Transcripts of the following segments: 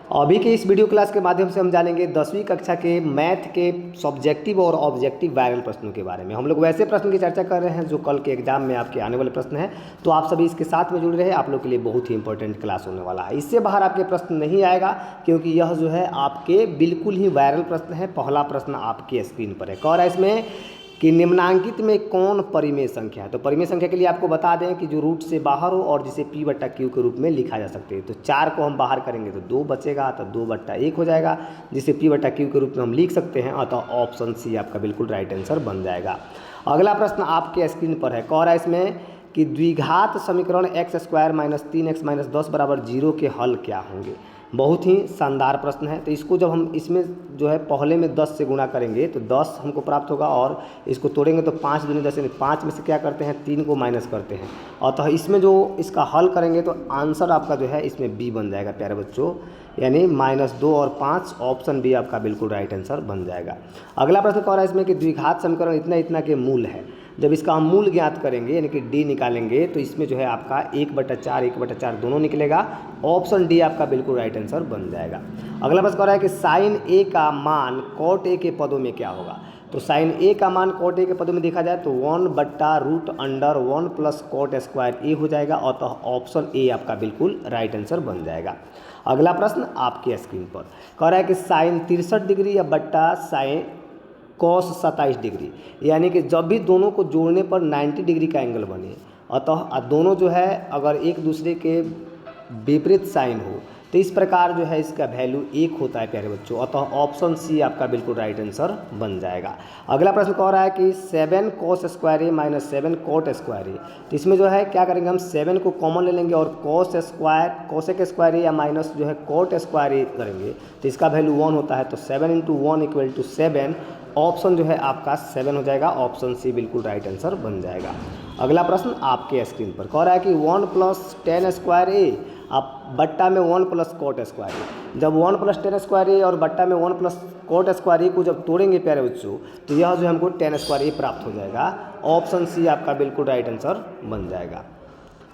अभी के इस वीडियो क्लास के माध्यम से हम जानेंगे 10वीं कक्षा के मैथ के सब्जेक्टिव और ऑब्जेक्टिव वायरल प्रश्नों के बारे में। हम लोग वैसे प्रश्न की चर्चा कर रहे हैं जो कल के एग्जाम में आपके आने वाले प्रश्न हैं, तो आप सभी इसके साथ में जुड़ रहे हैं। आप लोग के लिए बहुत ही इंपॉर्टेंट क्लास होने वाला है। इससे बाहर आपके प्रश्न नहीं आएगा, क्योंकि यह जो है आपके बिल्कुल ही वायरल प्रश्न है। पहला प्रश्न आपके स्क्रीन पर है, कह रहा है इसमें कि निम्नांकित में कौन परिमेय संख्या है। तो परिमेय संख्या के लिए आपको बता दें कि जो रूट से बाहर हो और जिसे p/q के रूप में लिखा जा सकते हैं। तो 4 को हम बाहर करेंगे तो 2 बचेगा, तो 2/1 हो जाएगा, जिसे p/q के रूप में हम लिख सकते हैं। अतः ऑप्शन सी आपका बिल्कुल राइट आंसर बन जाएगा। अगला प्रश्न आपके स्क्रीन पर है, कह रहा है इसमें कि द्विघात समीकरण x² - 3x - 10 = 0 के हल क्या होंगे। बहुत ही शानदार प्रश्न है। तो इसको जब हम इसमें जो है पहले में 10 से गुणा करेंगे तो 10 हमको प्राप्त होगा, और इसको तोड़ेंगे तो 5 दूनी 10 यानी 5 में से क्या करते हैं 3 को माइनस करते हैं। अतः इसमें जो इसका हल करेंगे तो आंसर आपका जो है इसमें बी बन जाएगा प्यारे बच्चों, यानी -2 और 5, ऑप्शन बी आपका बिल्कुल राइट आंसर बन जाएगा। अगला प्रश्न कह रहा है इसमें कि द्विघात समीकरण इतना इतना के मूल है। जब इसका हम मूल ज्ञात करेंगे यानी कि डी निकालेंगे तो इसमें जो है आपका 1/4 1/4 दोनों निकलेगा। ऑप्शन डी आपका बिल्कुल राइट आंसर बन जाएगा। अगला प्रश्न कह रहा है कि साइन ए का मान कॉट ए के पदों में क्या होगा। तो साइन ए का मान कॉट ए के पदों में देखा जाए तो 1/√1 + cot² ए हो जाएगा। अतः ऑप्शन ए आपका बिल्कुल राइट आंसर बन जाएगा। अगला प्रश्न आपके स्क्रीन पर कह रहा है कि साइन 63 डिग्री या बट्टा साइन cos 27 डिग्री, यानी कि जब भी दोनों को जोड़ने पर 90 डिग्री का एंगल बने। अतः दोनों जो है अगर एक दूसरे के विपरीत साइन हो तो इस प्रकार जो है इसका वैल्यू 1 होता है प्यारे बच्चों। अतः ऑप्शन सी आपका बिल्कुल राइट आंसर बन जाएगा। अगला प्रश्न कह रहा है कि 7 cos² - 7 cot²। तो इसमें जो है क्या करेंगे, हम 7 को कॉमन ले लेंगे और cos² या माइनस जो है cot² करेंगे तो इसका वैल्यू 1 होता है। तो 7 × 1 = 7, ऑप्शन जो है आपका 7 हो जाएगा। ऑप्शन सी बिल्कुल राइट आंसर बन जाएगा। अगला प्रश्न आपके स्क्रीन पर कह रहा है कि 1 + tan²a आप बट्टा में 1 + cot²। जब 1 + tan² और बट्टा में 1 + cot² को जब तोड़ेंगे प्यारे बच्चों तो यह जो हमको tan² प्राप्त हो जाएगा। ऑप्शन सी आपका बिल्कुल राइट आंसर बन जाएगा।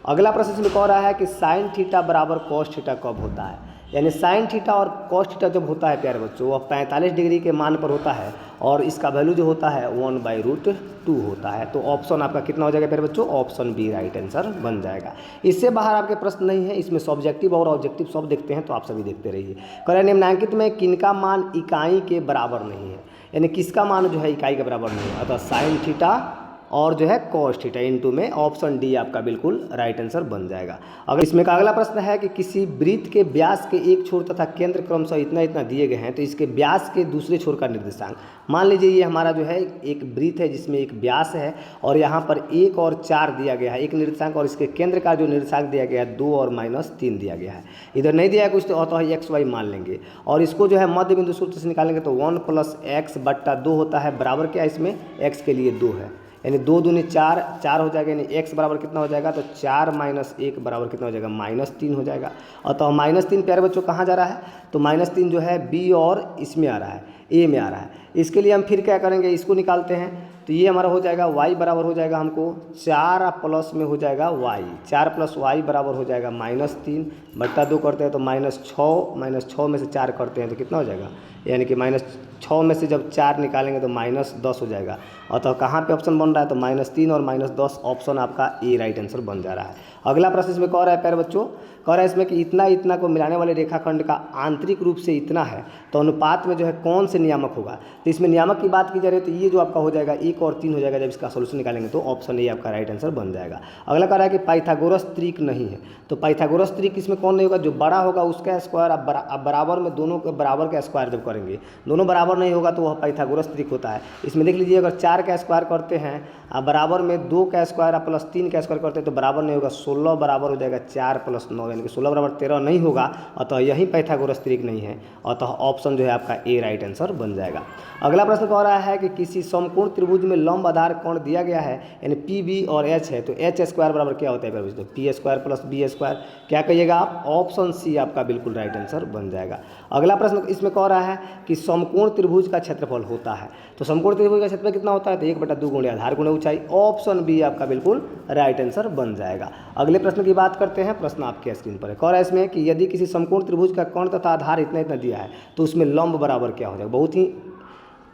अगला प्रश्न इसमें कह रहा है कि sin θ = cos θ कब होता है। यानी sin θ और cos θ जब होता है प्यारे बच्चों वह 45 डिग्री के मान पर होता है, और इसका वैल्यू जो होता है 1/√2 होता है। तो ऑप्शन आपका कितना हो जाएगा प्यारे बच्चों, ऑप्शन बी राइट आंसर बन जाएगा। इससे बाहर आपके प्रश्न नहीं है। इसमें सब्जेक्टिव और ऑब्जेक्टिव सब देखते हैं, तो आप सभी देखते रहिए। कह रहे निम्नांकित में किनका मान इकाई के बराबर नहीं है, यानी किसका मान जो है इकाई के बराबर नहीं है। अतः sin θ और जो है cos θ इन में ऑप्शन डी आपका बिल्कुल राइट आंसर बन जाएगा। अगर इसमें का अगला प्रश्न है कि किसी वृत्त के व्यास के एक छोर तथा केंद्र क्रमशः इतना इतना दिए गए हैं, तो इसके व्यास के दूसरे छोर का निर्देशांक। मान लीजिए ये हमारा जो है एक वृत्त है जिसमें एक व्यास है और यहाँ पर 1 और 4 दिया गया है एक निर्देशांक, और इसके केंद्र का जो निर्देशांक दिया गया है 2 और -3 दिया गया है। इधर नहीं दिया है कुछ, तो अतः XY मान लेंगे और इसको जो है मध्य बिंदु सूत्र से निकालेंगे तो 1 + x/2 होता है। बराबर क्या इसमें x के लिए 2 है, यानी 2 दूनी 4 हो जाएगा, यानी x बराबर कितना हो जाएगा, तो 4 - 1 बराबर कितना हो जाएगा, -3 हो जाएगा। अतः -3 प्यारे बच्चों कहाँ जा रहा है, तो -3 जो है b और इसमें आ रहा है, a में आ रहा है। इसके लिए हम फिर क्या करेंगे, इसको निकालते हैं तो ये हमारा हो जाएगा y बराबर हो जाएगा हमको 4 प्लस में हो जाएगा y, 4 + y बराबर हो जाएगा -3/2 करते हैं तो -6 में से 4 करते हैं तो कितना हो जाएगा, यानी कि -6 में से जब 4 निकालेंगे तो -10 हो जाएगा। अतः कहाँ पे ऑप्शन बन रहा है, तो -3 और -10, ऑप्शन आपका ए राइट आंसर बन जा रहा है। अगला प्रश्न इसमें कह रहा है प्यारे बच्चों, कह रहा है इसमें कि इतना इतना को मिलाने वाले रेखाखंड का आंतरिक रूप से इतना है, तो अनुपात में जो है कौन से नियामक होगा। तो इसमें नियामक की बात की जा रही है तो ये जो आपका हो जाएगा 1 और 3 हो जाएगा। जब इसका सोल्यूशन निकालेंगे तो ऑप्शन ए आपका राइट आंसर बन जाएगा। अगला कह रहा है कि पाइथागोरस त्रिक नहीं है। तो पाइथागोरस त्रिक इसमें कौन नहीं होगा, जो बड़ा होगा उसका स्क्वायर आप बराबर में दोनों के बराबर का स्क्वायर जब करेंगे, दोनों बराबर नहीं होगा तो वह पाइथागोरस त्रिक होता है। इसमें देख लीजिए, अगर 4 का स्क्वायर करते हैं आप बराबर में 2 का स्क्वायर आप +3 का स्क्वायर करते हैं तो बराबर नहीं होगा, 16 बराबर हो जाएगा 4 + 9, यानी कि 16 बराबर 13 नहीं होगा। अतः यही पाइथागोरस त्रिक नहीं है। अतः ऑप्शन जो है आपका ए राइट आंसर बन जाएगा। अगला प्रश्न कह रहा है कि किसी समकोण त्रिभुज में लंब आधार कोण दिया गया है, यानी PB और H है, तो H² बराबर क्या होता है, तो P² + B²। क्या कहिएगा आप, ऑप्शन सी आपका बिल्कुल राइट आंसर बन जाएगा। अगला प्रश्न इसमें कह रहा है कि समकोण त्रिभुज का क्षेत्रफल होता है, तो समकोण त्रिभुज का क्षेत्रफल कितना होता है, तो 1/2 गुणे आधार गुणे ऊंचाई। ऑप्शन बी आपका बिल्कुल राइट आंसर बन जाएगा। अगले प्रश्न की बात करते हैं, प्रश्न आपके स्क्रीन पर है। कह रहा है इसमें कि यदि किसी समकोण त्रिभुज का कोण तथा आधार इतना इतना दिया है तो उसमें लंब बराबर क्या हो जाएगा। बहुत ही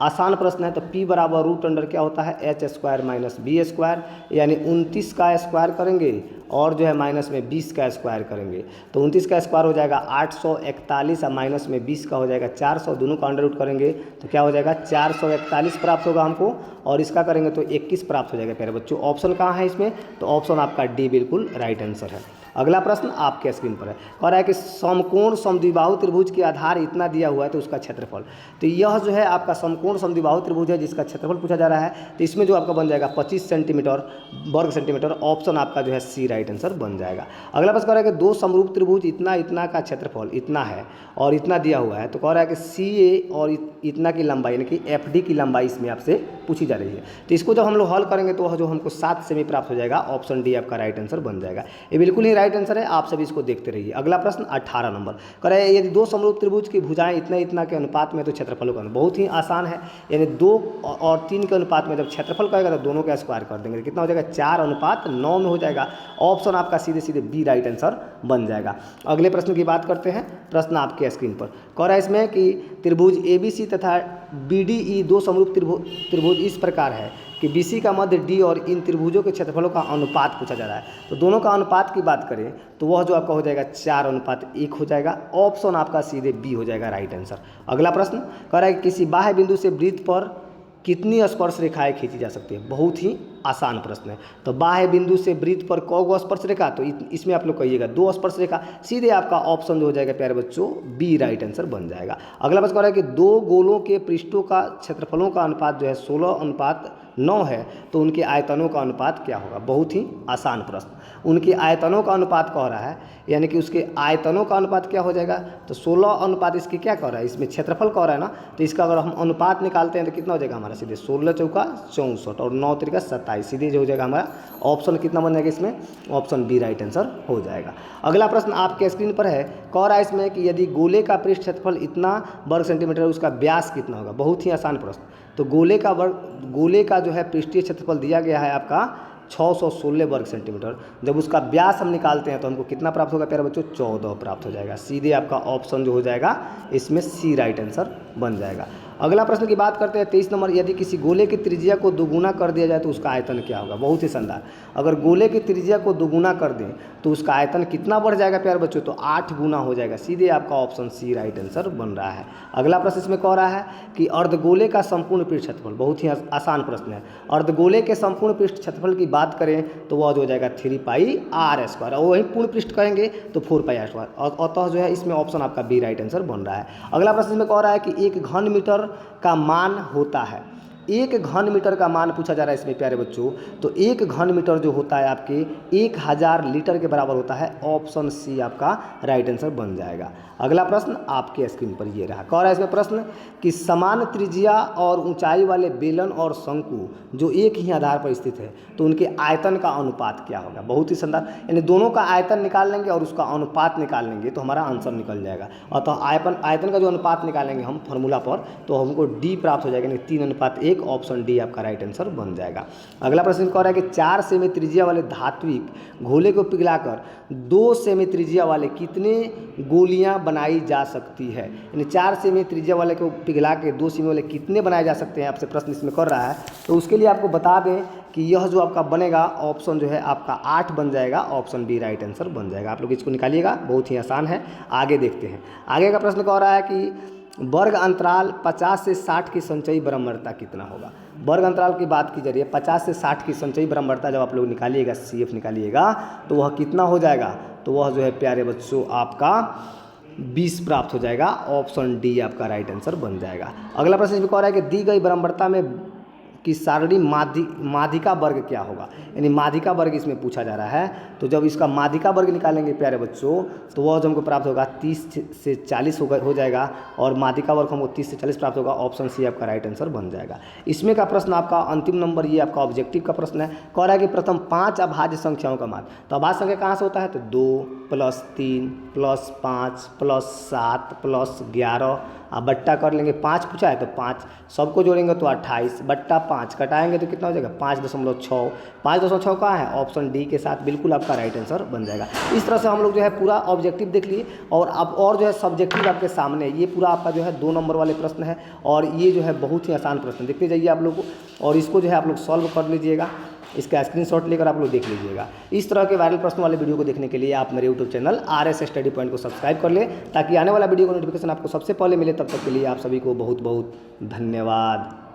आसान प्रश्न है। तो P बराबर रूट अंडर क्या होता है H square minus B square, यानी 29 का स्क्वायर करेंगे और जो है माइनस में 20 का स्क्वायर करेंगे तो 29 का स्क्वायर हो जाएगा 841 और माइनस में 20 का हो जाएगा 400, दोनों का अंडर रूट करेंगे तो क्या हो जाएगा 441 प्राप्त होगा हमको, और इसका करेंगे तो 21 प्राप्त हो जाएगा प्यारे बच्चों। ऑप्शन कहाँ है इसमें, तो ऑप्शन आपका डी बिल्कुल राइट आंसर है। अगला प्रश्न आपके स्क्रीन पर है। कह रहा है कि समकोण समद्विबाहु त्रिभुज के आधार इतना दिया हुआ है तो उसका क्षेत्रफल। तो यह जो है आपका समकोण समद्विबाहु त्रिभुज है जिसका क्षेत्रफल पूछा जा रहा है। तो इसमें जो आपका बन जाएगा 25 सेंटीमीटर वर्ग सेंटीमीटर, ऑप्शन आपका जो है सी राइट आंसर बन जाएगा। अगला प्रश्न कह रहा है कि दो समरूप त्रिभुज इतना इतना का क्षेत्रफल इतना है और इतना दिया हुआ है। तो कह रहा है कि सी ए और इतना की लंबाई यानी कि एफ डी की लंबाई इसमें आपसे पूछी जा रही है। तो इसको जब हम लोग हल करेंगे तो वह जो हमको 7 सेमी प्राप्त हो जाएगा, ऑप्शन डी आपका राइट आंसर बन जाएगा। ये बिल्कुल ही राइट आंसर है, आप सभी इसको देखते रहिए। अगला प्रश्न 18 नंबर कह रहे हैं यदि दो समरूप त्रिभुज की भुजाएं इतना इतना के अनुपात में तो क्षेत्रफलों का, बहुत ही आसान है। यानी 2 और 3 के अनुपात में जब क्षेत्रफल करेगा तो दोनों का स्क्वायर कर देंगे, कितना हो जाएगा 4:9 में हो जाएगा। ऑप्शन आपका सीधे सीधे बी राइट आंसर बन जाएगा। अगले प्रश्न की बात करते हैं। प्रश्न आपके स्क्रीन पर कह रहा है इसमें कि त्रिभुज एबीसी तथा बीडीई दो समरूप त्रिभुज इस प्रकार है कि BC का मध्य D और इन त्रिभुजों के क्षेत्रफलों का अनुपात पूछा जा रहा है। तो दोनों का अनुपात की बात करें तो वह जो आपका हो जाएगा 4:1 हो जाएगा। ऑप्शन आपका सीधे बी हो जाएगा राइट आंसर। अगला प्रश्न कह रहा है कि किसी बाह्य बिंदु से वृत्त पर कितनी स्पर्श रेखाएं खींची जा सकती है। बहुत ही आसान प्रश्न है। तो बाह्य बिंदु से वृत्त पर कौ स्पर्श रेखा, तो इसमें आप लोग कहिएगा 2 स्पर्श रेखा। सीधे आपका ऑप्शन जो हो जाएगा प्यारे बच्चों बी राइट आंसर बन जाएगा। अगला प्रश्न कह रहा है कि दो गोलों के पृष्ठों का क्षेत्रफलों का अनुपात जो है 16:9 है तो उनके आयतनों का अनुपात क्या होगा। बहुत ही आसान प्रश्न। उनके आयतनों का अनुपात कह रहा है, यानी कि उसके आयतनों का अनुपात क्या हो जाएगा, तो 16 अनुपात इसके क्या कह रहा है, इसमें क्षेत्रफल कह रहा है ना। तो इसका अगर हम अनुपात निकालते हैं तो कितना हो जाएगा हमारा, सीधे 16 चौका 64 और 9 त्रिका 27, सीधे जो हो जाएगा हमारा ऑप्शन कितना बन जाएगा इसमें, ऑप्शन बी राइट आंसर हो जाएगा। अगला प्रश्न आपके स्क्रीन पर है। कह रहा है इसमें कि यदि गोले का पृष्ठ क्षेत्रफल इतना वर्ग सेंटीमीटर उसका व्यास कितना होगा। बहुत ही आसान प्रश्न। तो गोले का जो है पृष्ठीय क्षेत्रफल दिया गया है आपका 616 वर्ग सेंटीमीटर। जब उसका व्यास हम निकालते हैं तो हमको कितना प्राप्त होगा प्यारे बच्चों, 14 प्राप्त हो जाएगा। सीधे आपका ऑप्शन जो हो जाएगा इसमें सी राइट आंसर बन जाएगा। अगला प्रश्न की बात करते हैं 23 नंबर। यदि किसी गोले की त्रिज्या को दोगुना कर दिया जाए तो उसका आयतन क्या होगा। बहुत ही शानदार। अगर गोले की त्रिज्या को दोगुना कर दें तो उसका आयतन कितना बढ़ जाएगा प्यारे बच्चों, तो 8 गुना हो जाएगा। सीधे आपका ऑप्शन सी राइट आंसर बन रहा है। अगला प्रश्न इसमें कह रहा है कि अर्धगोले का संपूर्ण पृष्ठ क्षेत्रफल। बहुत ही आसान प्रश्न है। अर्धगोले के संपूर्ण पृष्ठ क्षेत्रफल की बात करें तो वह जो हो जाएगा 3πr², और वही पूर्ण पृष्ठ कहेंगे तो 4πr²। अतः जो है इसमें ऑप्शन आपका बी राइट आंसर बन रहा है। अगला प्रश्न इसमें कह रहा है कि 1 घन मीटर का मान होता है। 1 घन मीटर का मान पूछा जा रहा है इसमें प्यारे बच्चों। तो 1 घन मीटर जो होता है आपके 1000 लीटर के बराबर होता है। ऑप्शन सी आपका राइट आंसर बन जाएगा। अगला प्रश्न आपके स्क्रीन पर ये रहा। कह रहा है इसमें प्रश्न कि समान त्रिज्या और ऊंचाई वाले बेलन और शंकु जो एक ही आधार पर स्थित है तो उनके आयतन का अनुपात क्या होगा। बहुत ही शानदार। यानी दोनों का आयतन निकाल लेंगे और उसका अनुपात निकाल लेंगे तो हमारा आंसर निकल जाएगा। अतः आयतन का जो अनुपात निकालेंगे हम फॉर्मूला पर तो हमको डी प्राप्त हो जाएगा, यानी 3:1। ऑप्शन डी आपका राइट आंसर बन जाएगा। अगला प्रश्न कह रहा है कि 4 सेमी त्रिज्या वाले धात्विक घोले को पिघलाकर 2 सेमी त्रिज्या वाले कितने गोलियां बनाई जा सकती है। यानी 4 सेमी त्रिज्या वाले को पिघला के 2 सेमी वाले कितने बनाए जा सकते हैं, आपसे प्रश्न इसमें कर रहा है। तो उसके लिए आपको बता दें कि यह जो आपका बनेगा ऑप्शन जो है आपका 8 बन जाएगा। ऑप्शन बी राइट आंसर बन जाएगा। आप लोग इसको निकालिएगा, बहुत ही आसान है। आगे देखते हैं। आगे का प्रश्न कह रहा है कि वर्ग अंतराल 50 से 60 की संचयी बारंबारता कितना होगा। वर्ग अंतराल की बात की जा रही है। 50 से 60 की संचयी बारंबारता जब आप लोग निकालिएगा, CF निकालिएगा तो वह कितना हो जाएगा, तो वह जो है प्यारे बच्चों आपका 20 प्राप्त हो जाएगा। ऑप्शन डी आपका राइट आंसर बन जाएगा। अगला प्रश्न इसमें कह रहा है कि दी गई बारंबारता में कि सारणी माध्यिका वर्ग क्या होगा। यानी माध्यिका वर्ग इसमें पूछा जा रहा है। तो जब इसका माध्यिका वर्ग निकालेंगे प्यारे बच्चों तो वह जो हमको प्राप्त होगा 30 से 40 हो जाएगा, और माध्यिका वर्ग हमको 30 से 40 प्राप्त होगा। ऑप्शन सी आपका राइट आंसर बन जाएगा। इसमें का प्रश्न आपका अंतिम नंबर, ये आपका ऑब्जेक्टिव का प्रश्न है। कह रहा है कि प्रथम 5 अभाज्य संख्याओं का मान। तो अभाज्य संख्या कहाँ से होता है, तो 2 + 3 + 5 + 7 + 11 आप बट्टा कर लेंगे, 5 पूछा है तो 5 सबको जोड़ेंगे तो 28 बट्टा 5 कटाएंगे तो कितना हो जाएगा 5.6। 5.6 कहाँ है, ऑप्शन डी के साथ बिल्कुल आपका राइट आंसर बन जाएगा। इस तरह से हम लोग जो है पूरा ऑब्जेक्टिव देख लिए और अब और जो है सब्जेक्टिव आपके सामने, ये पूरा आपका जो है 2 नंबर वाले प्रश्न है और ये जो है बहुत ही आसान प्रश्न देखते जाइए आप लोग को, और इसको जो है आप लोग सॉल्व कर लीजिएगा, इसका स्क्रीनशॉट लेकर आप लोग देख लीजिएगा। इस तरह के वायरल प्रश्न वाले वीडियो को देखने के लिए आप मेरे YouTube channel RS study point को सब्सक्राइब कर लें ताकि आने वाला वीडियो का नोटिफिकेशन आपको सबसे पहले मिले। तब तक के लिए आप सभी को बहुत बहुत धन्यवाद।